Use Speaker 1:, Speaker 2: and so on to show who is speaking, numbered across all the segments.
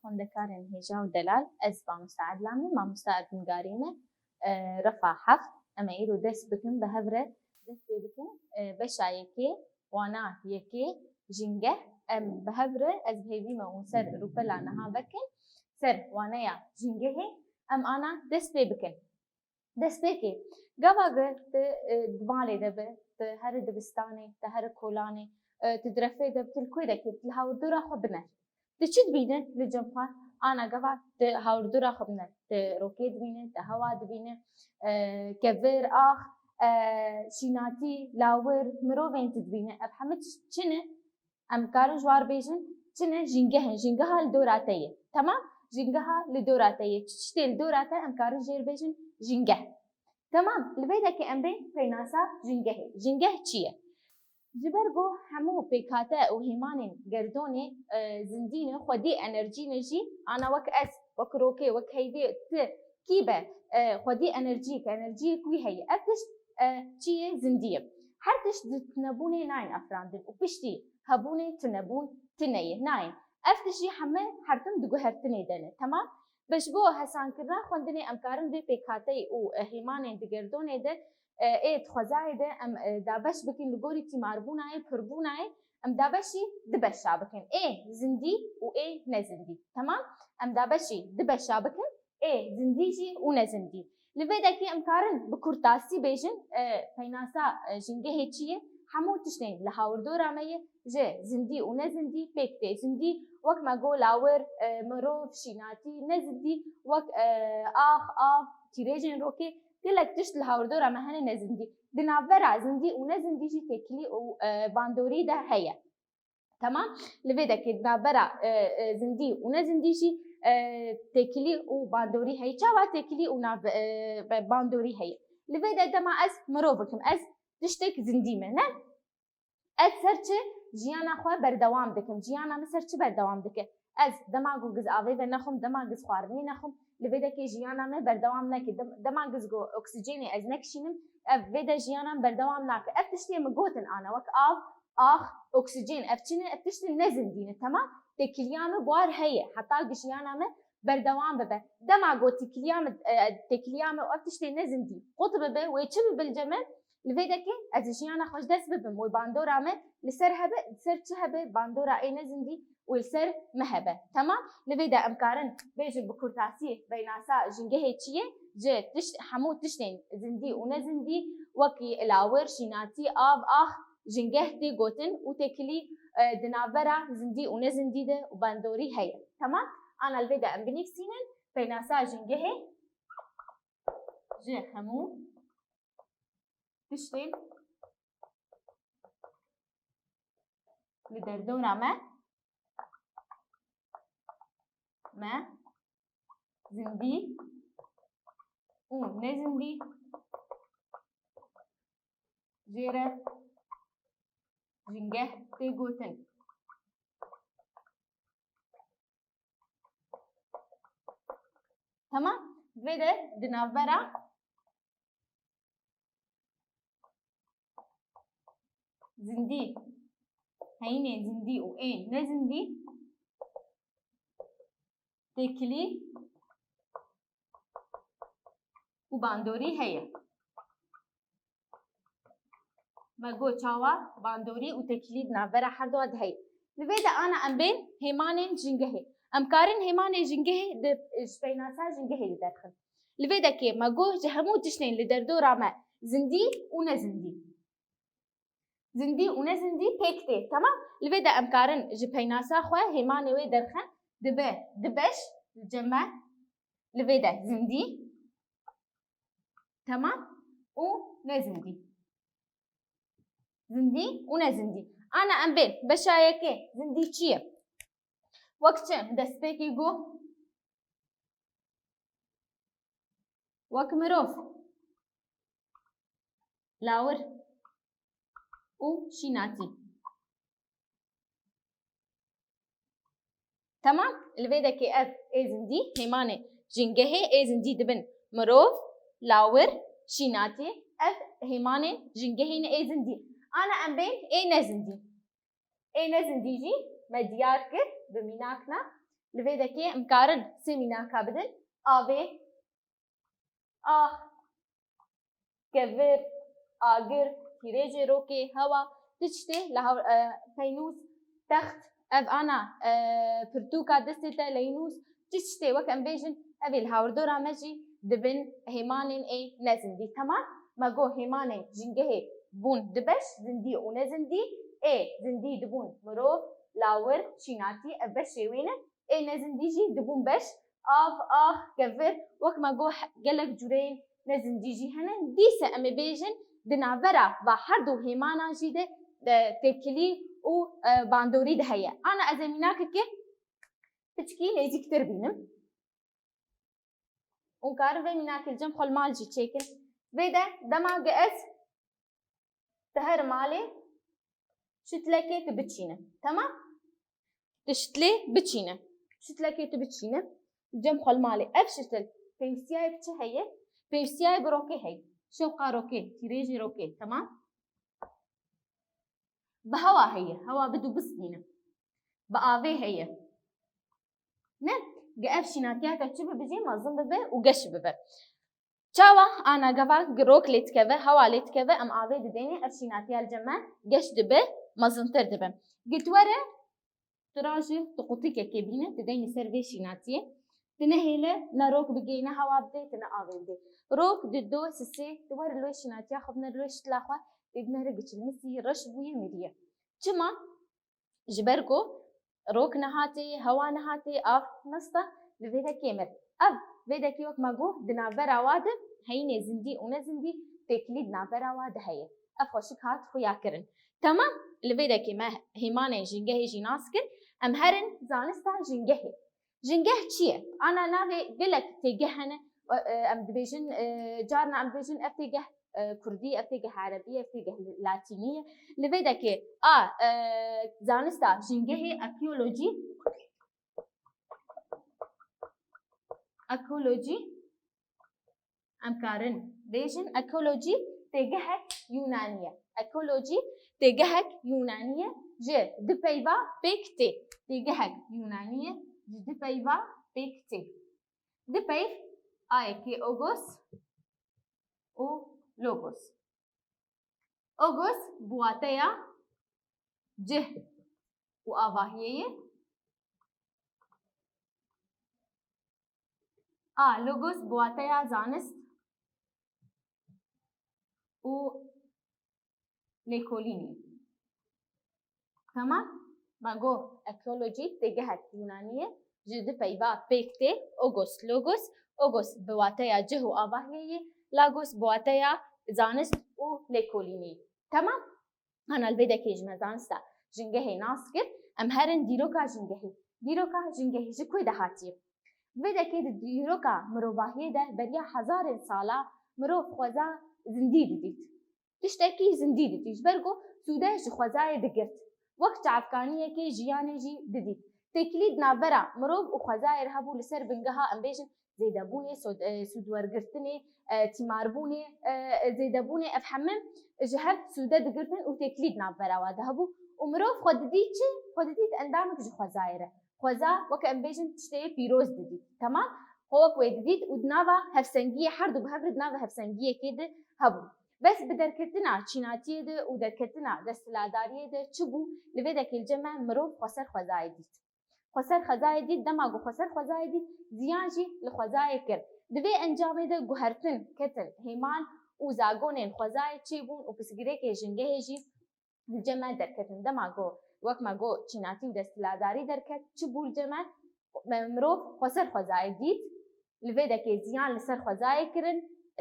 Speaker 1: خوندەکارن هێژا و دەلال ئەس مامۆستا عەدلامە مامۆستا ئەردنگاریمە ڕەفا حەفت ئەمە ئیرۆ دەست بکەن بە هەورە دەست پێ بکەن بەشا یەکێ وانا یەکێ ژینگە ئەم بە هەورە ئەس هێویمە و سەر روپەلا نەها بکەن سەر وانەیە ژینگە هێ ئەم ئانا دەست پێ بکەن دەست پێکێ گاواگە مالێ دەبێ هەرە دبستانێ هەرە کۆلانێ تدرفه ده بتلكويدك الهاوردورا خبنا تشد بينه لجنبها انا قبا هاوردورا خبنا روكيد بينه هوا بينه كفر اخ شيناتي لاور مروفين تدبينه ابحمد شنو ام كارن جوار بيجن شنو جينجها لدوراتيه تمام جينجها لدوراتيه تشتي لدوراتيه ام كارن جير بيجن جينجه تمام لبيدك ام بين بيناسا جينجه چيه جبرگو همو پیکاته و هیمانین گردونه زندینه خودی انرژی نجی انا وک اس وک روکه وک هیدی ت کیبه خودی انرژی کوی هی افتش چیه زندیه هر تش تنبونه ناین افراندن و پشتی هبونه تنبون تنیه ناین افتشی همه هرتم دگو هرتنی دنه تمام بش بو حسان کرنا خوندنی امکارن دی پیکاته و هیمانین گردونه ده ايه تخوزاي ده ام دابش بكين لغوري تي ماربوناي بربوناي ام دابشي دبشا بكين ايه زندي و ايه نزندي تمام ام دابشي دبشا بكين ايه زنديجي و نزندي لبدكي ام كارن بكورتاسي بيجن فيناسا جنگه هيچيه همو تشنين لهاوردورا ميه جه زندي و نزندي بيكتي زندي وك ما جو لاور مروف شيناتي نزندي وك اخ تيريجن روكي تلك تشت الهاوردورا مهنه نزندي دنافرا زندي ونزندي جي تكلي و باندوري ده هي تمام لبدك دنافرا زندي ونزندي جي تكلي و باندوري هي چاوا تكلي و باندوري هي لبدك دما از مروبكم از تشتك زندي منه از سرچ جیانا خو بردوام دکم جیانا مسرچ بردوام دکه از دماغو گز آوی و نخم دماغ خواردنی نخم لبیده که جیانا من بردوام نکی دماغ گو اکسیژنی از نکشینم ویده جیانا بردوام نکی افتشتی مگوتن آنا وک آخ اکسیژن افتشنی افتشتی نزندینه تمام تکلیام بوار هیه حتی جیانا من بردوام ببه دماغو تکلیام افتشتی نزندی قطب ببه و چه بالجمل لبیده که از جیانا خوش دست ببم و باندورا من لسر هبه لسر چه هبه باندورا ای نزندی والسر مهبه تمام لبيدا امكارن بيجي بكورتاسي بيناسا جنگه چيه جه تش حمو تشتين زندي ونزندي وكي الاور شيناتي اب اخ جنگه دي گوتن وتكلي دنابرا زندي ونزندي ده وباندوري هي تمام انا لبيدا ام بنيكسينن بيناسا جنگه جه حمو تشتين لدردورا ما زندي و نزندي جيرة جنگه تيگوتن تمام وده دنابرا زندي هيني زندي و ايه نزندي تكلي وباندوري هي ما جو چاوا باندوري وتكلي نافرا هر دو هي لبيدا انا ام بين هيمانين جنگه ام كارن هيمانين جنگه د شبيناسا جنگه داخل لبيدا كي ما جو جهمو تشنين لدردورا ما زندي ونزندي بيكتي تمام لبيدا ام كارن جبيناسا خو هيماني وي درخن دبش الجمع لبيدا زندي تمام ونزندي زندي ونزندي انا ام بين بشايكي زندي چيه وقت دستبيكي جو وك مروف لاور وشيناتي تمام البيدا كي اف ايزندي هيمانه جنگه ايزندي دبن مروف لاور شيناتي اف هيمانه جنگه ايزندي انا ام بين اي نزندي جي مديار كر بميناكنا لفيدكي مكارن سمينا كابدن آوي كفر آگر تیرێژێ ڕۆکێ هەوا تشتێ لە پەینووس تەخت ئەڤ ئانا پرتووکە دەستێتە لەینووس تشتێ وەک ئەم بێژن ئەڤێ لە هاوردۆرا مەژی دبن هێمانên ئێ نەزندی تەمان مەگۆ هێمانên ژینگەهێ بوون دبەش زندی و نەزندی ئێ زندی دبوون مرۆڤ لاور چیناتی ئەڤ بەشێ وێنە ئێ نەزندیژی دبوون بەش ئاڤ کەڤر وەک مەگۆ gelek جورên نەزندیژی هەنە دیسە ئەمێ بێژن دناڤەرا va her du hêmanan jî de têkilî û bandorî de heye. Ana ez ê mînakekê piçkî nêzîktir bînim û karim vê mînakê li cem xwe li mal jî çêkim. Vê de dema ge ez ti her malê şitlekê tu biçînim. Temam? Tu şitlê biçînim. Şitlekê tu biçînim li cem xwe li malê. Ev şitil pêwîstiyayê bi çi heye? Pêwîstiyayê bi rokê heye. شوقا روكي تيريجي روكي تمام بهوا هي هوا بدو بسنينه بآوي هي نه قاف شيناتياتا تشبه بجي مازن ببه وقش ببه تشاوا انا قفا روك ليتكبه هوا ليتكبه ام آوي دديني اف شيناتيا الجمع قش دبه مازن تر دبه قلت ورا تراجي تقطيك كبينه تديني سيرفي شيناتيه تنهيله نروك بجينا هوا بدي تنا آوي بدي روك ددو سسي دوار لوش ناتيا خبنا لوش تلاخوا بدنا رجع المسي رش بويا مديا جمع جبركو روك نهاتي هوا نهاتي أف نستا لفيدا كيمر أب فيدا كيوك ماجو دنا برا واده هيني زندي ونزندي تكليد نابرا واده هي أفوشك هات خويا كرن تمام لفيدا كيما هيمانه جنجه جيناسكن أم هرن زانستا جنجه جنجه چیه؟ أنا ناوي قلك تجهنا أم دبيجن جارنا أم دبيجن أفتجه كردي أفتجه عربية أفتجه لاتينية لفيدا كي زانستا جنجه أكولوجي أم كارن بيجن أكولوجي تجهك يونانية أكولوجي تجهك يونانية جي دبيبا بيكتي تجهك يونانية دبيبا بيكتي دبيب آيكي أوغوس و لوغوس أوغوس بواتيا جه و آواهية لوغوس بواتيا زانست و ليكوليني تمام ماغو أكولوجي تجهك يونانية جد بيبا بيكتي أوغوس لوغوس أوغوس بواتيا جهو آواهية لاغوس بواتيا زانست و ليكوليني تمام أنا البيدا كيجمع زانستا جنجهي ناسكر أم هرن ديروكا جنجهي جكوي دهاتي البيدا كيد ديروكا مروباهية ده بريا 1000 سالا مروف خوزا زندي ديت تشتكي زندي ديت برغو سوداش خوزاي دقرت وقت عفكانية كي جياني جي ديت تكليد نابرا مروف وخوزاير هبو لسر بنجها أم بيجن زيدابوني سودورگرتني تيماربوني زيدابوني افحمم جهر سودا دگرتن و تكليد نابرا وادهبو ومروف خودديت اندامك جو خوزايره خوزا وك ام بيجن تشتي بيروز دديت تمام هو كويدديت ودناوا هفسنجيه حردو بهفرد ناوا هفسنجيه كده هبو بس بدركتنا چيناتيه ده ودركتنا دستلاداريه ده چبو لويدك الجمع مروف خسر خوزاي ديت خسر خزای دید دماغو خسر خزای دید زیانجی لخزای کرد دوی انجام ده گوهرتن کتن همان و زاگونین خزای چی بون و پسگیره که جنگه جی الجمع درکتن دماغو وقت ماغو چیناتی و دستلاداری درکت چی بول جمع مروف خسر خزای دید لوی ده که زیان لسر خزای کرن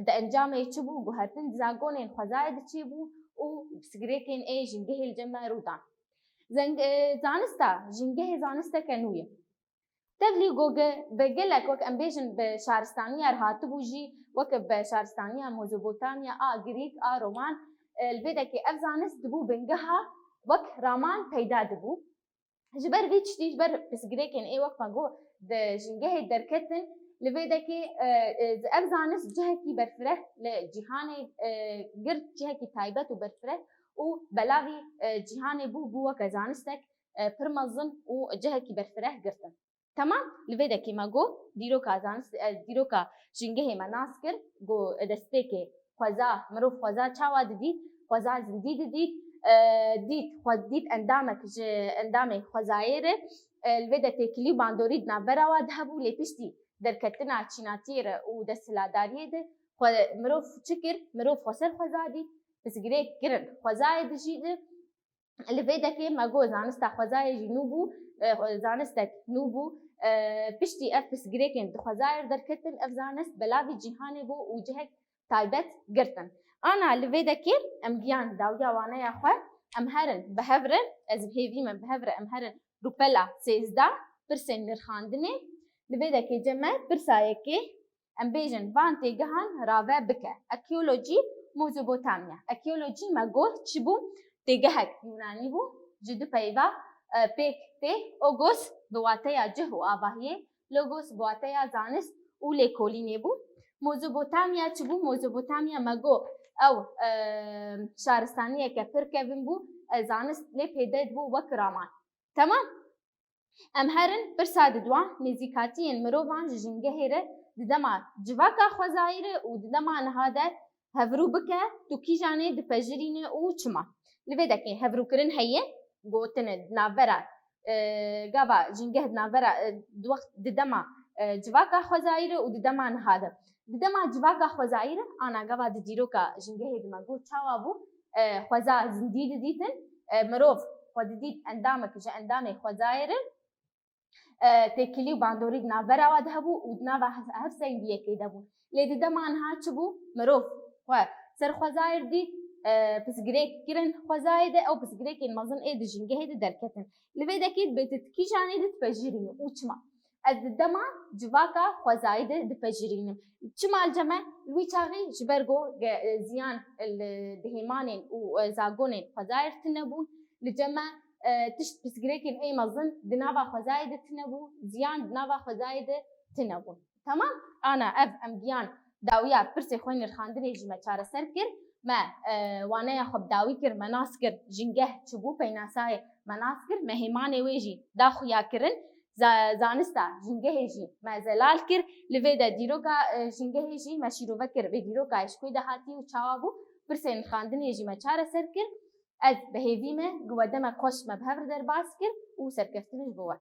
Speaker 1: ده انجام چی بو گوهرتن زاگونین خزای ده چی بو و پسگیره که ای جنگه الجمع رودان زانستا جنگه زانستا کنویه تبلی گوگه بگلک وک امبیجن به شهرستانیا رهاتو بوجی وک به شهرستانیا مزوبوتامیا گریک رومان البته که اف زانست دبو بنگها وک رامان پیدا دبو جبر ویچ تیج بر بس گریکن ای وک مگو د جنگه درکتن البته که اف زانست جهه کی برفره لجهان گرد جهه کی تایبت و برفره و بلاوی جهان بو وک زانستک پرمزن و جهه کی برفره گرتن تمام لویده که ما گو دیرو که جنگه مناسکر گو دسته که خوزا مروف خوزا چاوا دید خوزا زندی دید خود دید اندام خوزایره لویده تکلی باندورید نبرا و دهبو لیپشتی در کتنا چیناتیر و دستلاداریه ده مروف چکر مروف خسر خوزا دید بس گریه کرن خوزای دجیده لویده که ما گو زانستا خوزای جنوبو زانستك نوبو بشتي اف بس جريكن دخوزاير دركتن اف زانست بلاوي جيهاني بو وجهك تايبت قرتن انا لفيدكير ام جيان داويا وانا يا خوي ام هرن بهفرن از بهيفي من بهفر ام هرن روبلا سيزدا برسن نرخاندني لفيدكي جمع برسايكي ام بيجن فانتي جهان رافا بكا اكيولوجي موزوبوتاميا اكيولوجي ما قول تشبو تيجهك يوناني بو جدو بيبا پیک ته اوگوس بواتیا جه و آباهیه لوگوس بواتیا زانست اوله کولینه بو موزوبوتامیا چبو موزوبوتامیا مگو او شهرستانیه که پر کبن بو زانست لی پیدد بو وکرامان تمام ام هرن برساد دوان نزیکاتین مروان جنگه هره ددما جواکا خوزایره و ددما نهاده هفرو بکه تو کی جانه دپجرینه او چما لویده که هفرو کرن هیه گوتن ناورا گاوا جنگه ناورا دوقت ددما جواکا خوزایره و ددما نهاده ددما جواکا خوزایره آنا گاوا دیروکا جنگه دما گو چاوا بو خوزا زندید دیتن مروف خود دید اندامه که اندامه خوزایره تکلی و باندورید ناورا و دهبو و دناوا هف سنگیه که دهبو لی ددما نها چبو مروف سر خوزایر دید بس جريك كيرن خوزايده او بس جريك المظن ايه دي جنجه هيدا دركتن لبيدا كيد بتتكي جاني دي تبجرين وچما الدما جواكا خوزايده دي تبجرين چما الجمع لوي چاغي جبرغو زيان الدهيمانين وزاغونين خوزاير تنبون لجمع تشت بس جريك اي مظن دنابا خوزايده تنبون زيان دنابا خوزايده تنبون تمام انا اف امبيان داويا برسي خوين الخاندري جمع چاره سركر ما وانا يا خب داوي كر مناسكر جنجه چبو بيناساي مناسكر مهمانه ويجي داخو يا كرن زانستا جنجه جي ما زلال كر لويدا ديروكا جنجه جي ما شيرو وكر ديروكا اشكوي دهاتي وچاوابو برسين خاندن يجي ما چاره سركر از بهيفي ما گودما کوش ما بهور در باسكر و سركفتنش بوا